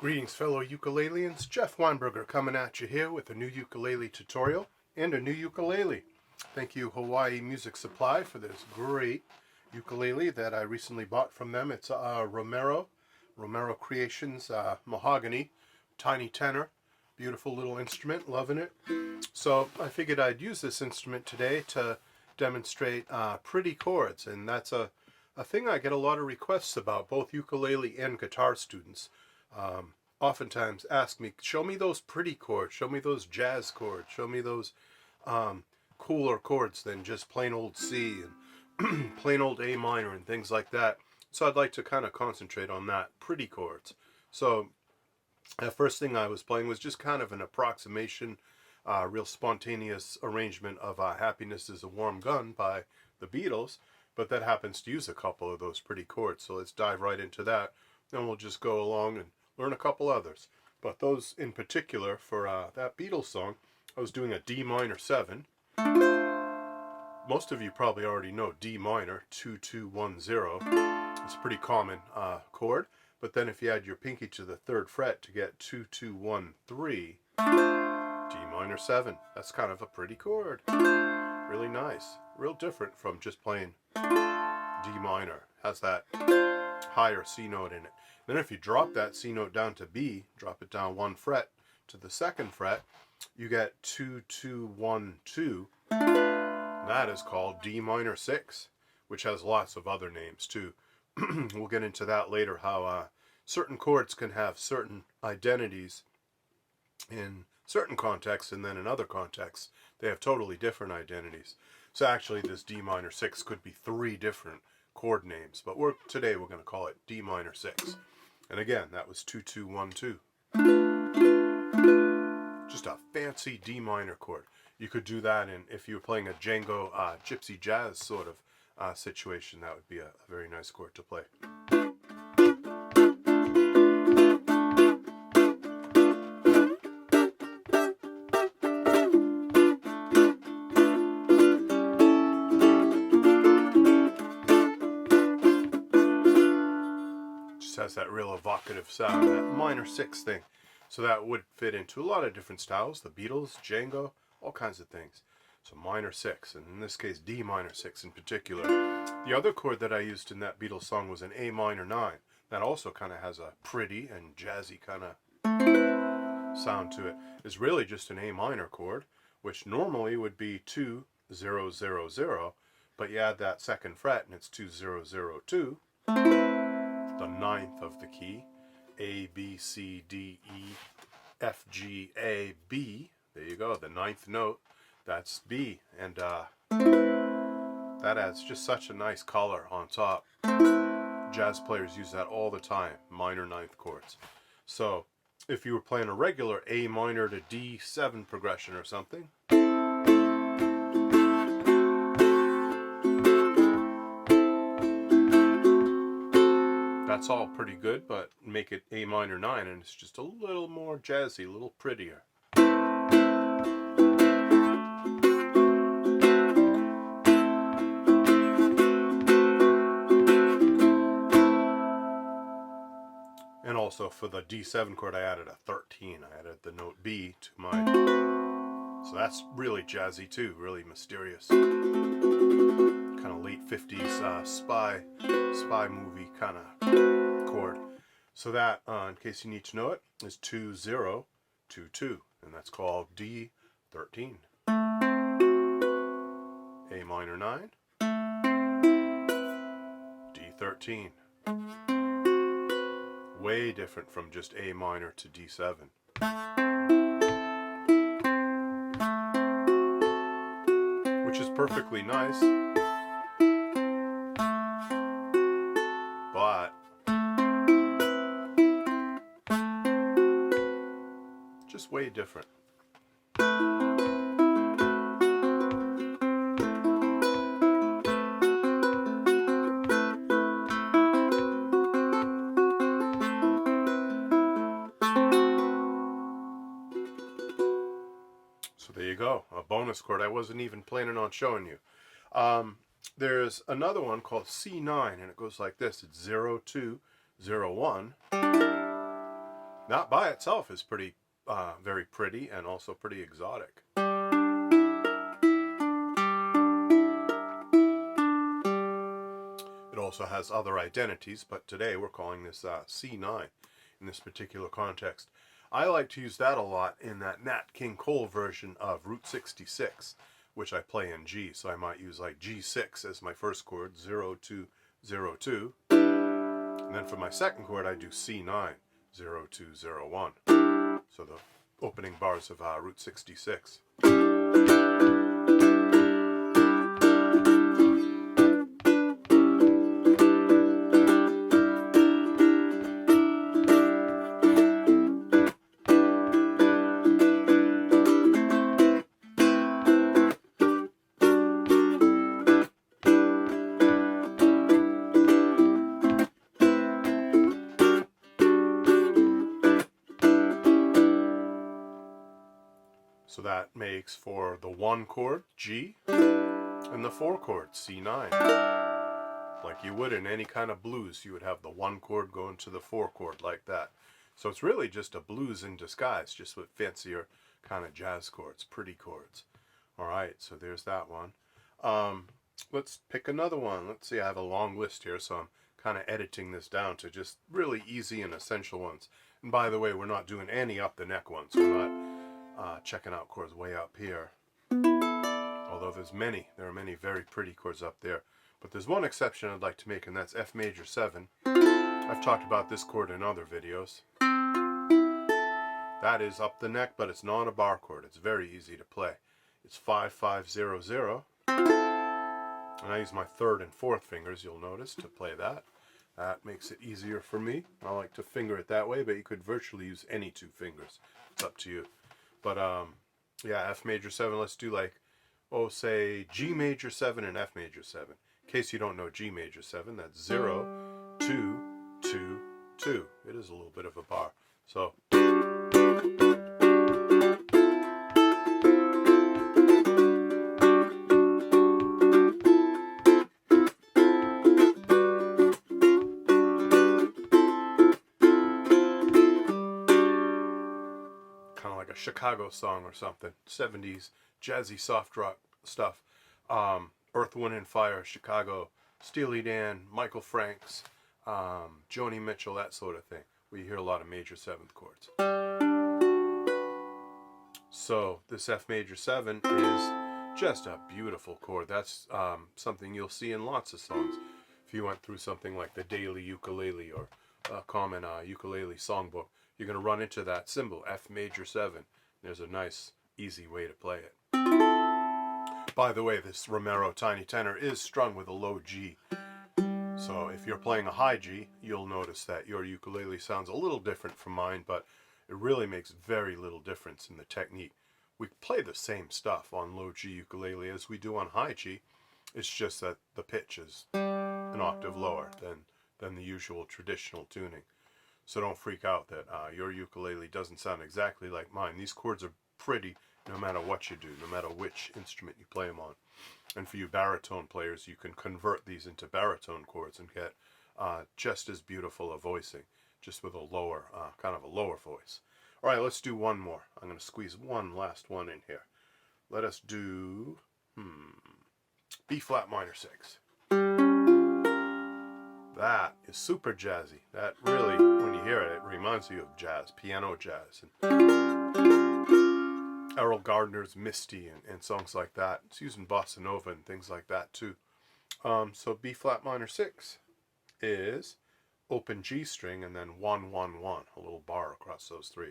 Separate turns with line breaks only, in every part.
Greetings fellow ukuleleans, Jeff Weinberger coming at you here with a new ukulele tutorial and a new ukulele. Thank you Hawaii Music Supply for this great ukulele that I recently bought from them. It's a Romero Creations mahogany, tiny tenor, beautiful little instrument, loving it. So I figured I'd use this instrument today to demonstrate pretty chords, and that's a thing I get a lot of requests about, both ukulele and guitar students. Oftentimes ask me, show me those pretty chords, show me those jazz chords, show me those cooler chords than just plain old C and plain old A minor and things like that. So I'd like to kind of concentrate on that, pretty chords. So the first thing I was playing was just kind of an approximation, real spontaneous arrangement of Happiness is a Warm Gun by the Beatles, but that happens to use a couple of those pretty chords. So let's dive right into that, and we'll just go along and learn a couple others. But those in particular, for that Beatles song, I was doing a D minor 7. Most of you probably already know D minor, 2-2-1-0. It's a pretty common chord. But then if you add your pinky to the 3rd fret to get 2-2-1-3, D minor 7. That's kind of a pretty chord. Really nice. Real different from just playing D minor. Has that higher C note in it. Then if you drop that C note down to B, drop it down 1 fret to the 2nd fret, you get 2-2-1-2. That is called D minor 6, which has lots of other names too. We'll get into that later, how certain chords can have certain identities in certain contexts, and then in other contexts they have totally different identities. So actually this D minor 6 could be 3 different chord names, but today we're going to call it D minor 6. And again, that was 2-2-1-2. Just a fancy D minor chord. You could do that if you were playing a Django Gypsy Jazz sort of situation. That would be a very nice chord to play. Has that real evocative sound, that minor 6 thing. So that would fit into a lot of different styles, the Beatles, Django, all kinds of things. So minor 6, and in this case D minor 6 in particular. The other chord that I used in that Beatles song was an A minor 9. That also kind of has a pretty and jazzy kind of sound to it. It's really just an A minor chord, which normally would be 2-0-0-0, but you add that 2nd fret and it's 2-0-0-2. The 9th of the key, A, B, C, D, E, F, G, A, B. There you go, the 9th note. That's B, and that adds just such a nice color on top. Jazz players use that all the time, minor 9th chords. So if you were playing a regular A minor to D7 progression or something, that's all pretty good, but make it A minor 9 and it's just a little more jazzy, a little prettier. And also for the D7 chord I added a 13. I added the note B to my... So that's really jazzy too, really mysterious. Kind of late 50s spy movie kind of chord. So that, in case you need to know it, is 2-0-2-2, and that's called D13. A minor 9, D13. Way different from just A minor to D7. Which is perfectly nice, but just way different. So there you go, a bonus chord I wasn't even planning on showing you. There's another one called C9, and it goes like this. It's 0-2-0-1. That by itself is pretty, very pretty and also pretty exotic. It also has other identities, but today we're calling this C9 in this particular context. I like to use that a lot in that Nat King Cole version of Route 66, which I play in G, so I might use like G6 as my first chord, 0, 2, 0, 2. And then for my second chord, I do C9, 0, 2, 0, 1. So the opening bars of Route 66. So that makes for the 1 chord, G, and the 4 chord, C9. Like you would in any kind of blues, you would have the 1 chord going to the 4 chord like that. So it's really just a blues in disguise, just with fancier kind of jazz chords, pretty chords. Alright, so there's that one. Let's pick another one. Let's see, I have a long list here, so I'm kind of editing this down to just really easy and essential ones. And by the way, we're not doing any up the neck ones. We're not checking out chords way up here. Although there are many very pretty chords up there. But there's one exception I'd like to make, and that's F major 7. I've talked about this chord in other videos. That is up the neck, but it's not a bar chord. It's very easy to play. It's 5, 5, 0, 0. And I use my 3rd and 4th fingers, you'll notice, to play that. That makes it easier for me. I like to finger it that way, but you could virtually use any 2 fingers. It's up to you. But yeah, F major 7, let's do like, say G major 7 and F major 7. In case you don't know G major 7, that's 0, 2, 2, 2. It is a little bit of a bar. So kind of like a Chicago song or something. 70s jazzy soft rock stuff. Earth, Wind and Fire, Chicago, Steely Dan, Michael Franks, Joni Mitchell, that sort of thing, where you hear a lot of major 7th chords. So this F major 7 is just a beautiful chord. That's something you'll see in lots of songs. If you went through something like the Daily Ukulele or a common ukulele songbook, you're going to run into that symbol, F major 7. There's a nice, easy way to play it. By the way, this Romero Tiny Tenor is strung with a low G. So if you're playing a high G, you'll notice that your ukulele sounds a little different from mine, but it really makes very little difference in the technique. We play the same stuff on low G ukulele as we do on high G. It's just that the pitch is an octave lower than the usual traditional tuning. So don't freak out that your ukulele doesn't sound exactly like mine. These chords are pretty no matter what you do, no matter which instrument you play them on. And for you baritone players, you can convert these into baritone chords and get just as beautiful a voicing, just with a lower, kind of a lower voice. All right, let's do one more. I'm going to squeeze one last one in here. Let us do B flat minor 6. That is super jazzy. That really, when you hear it, it reminds you of jazz, piano jazz. And Errol Gardner's Misty and songs like that. It's using bossa nova and things like that too. So B flat minor 6 is open G string and then 1, 1, 1, a little bar across those 3.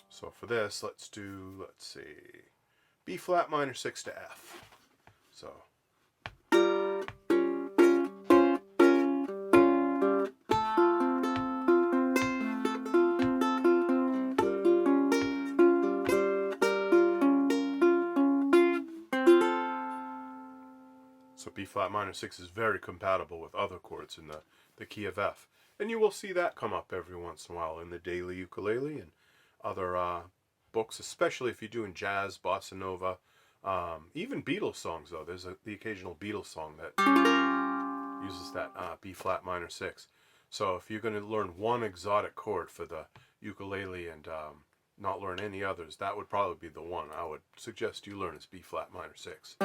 So for this, let's see, B flat minor 6 to F. So B flat minor 6 is very compatible with other chords in the key of F. And you will see that come up every once in a while in the Daily Ukulele and other books, especially if you're doing jazz, bossa nova, even Beatles songs though. There's the occasional Beatles song that uses that B flat minor 6. So if you're going to learn one exotic chord for the ukulele and not learn any others, that would probably be the one I would suggest you learn is B flat minor 6.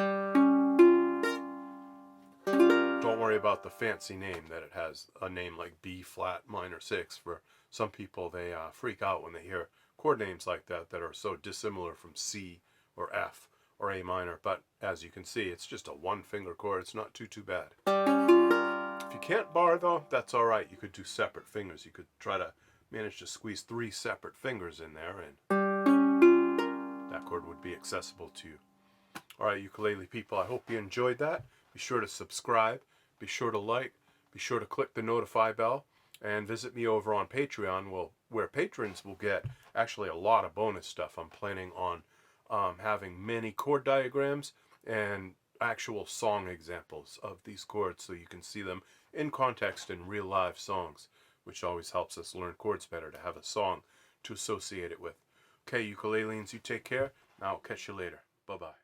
Don't worry about the fancy name that it has, a name like B flat minor 6. For some people, they freak out when they hear chord names like that that are so dissimilar from C or F or A minor. But as you can see, it's just a one finger chord. It's not too bad. If you can't bar though, that's all right. You could do separate fingers. You could try to manage to squeeze 3 separate fingers in there, and that chord would be accessible to you. All right, ukulele people, I hope you enjoyed that. Be sure to subscribe, be sure to like, be sure to click the notify bell, and visit me over on Patreon, where patrons will get actually a lot of bonus stuff. I'm planning on having many chord diagrams and actual song examples of these chords so you can see them in context in real live songs, which always helps us learn chords better, to have a song to associate it with. Okay, ukuleleans, you take care. I'll catch you later. Bye-bye.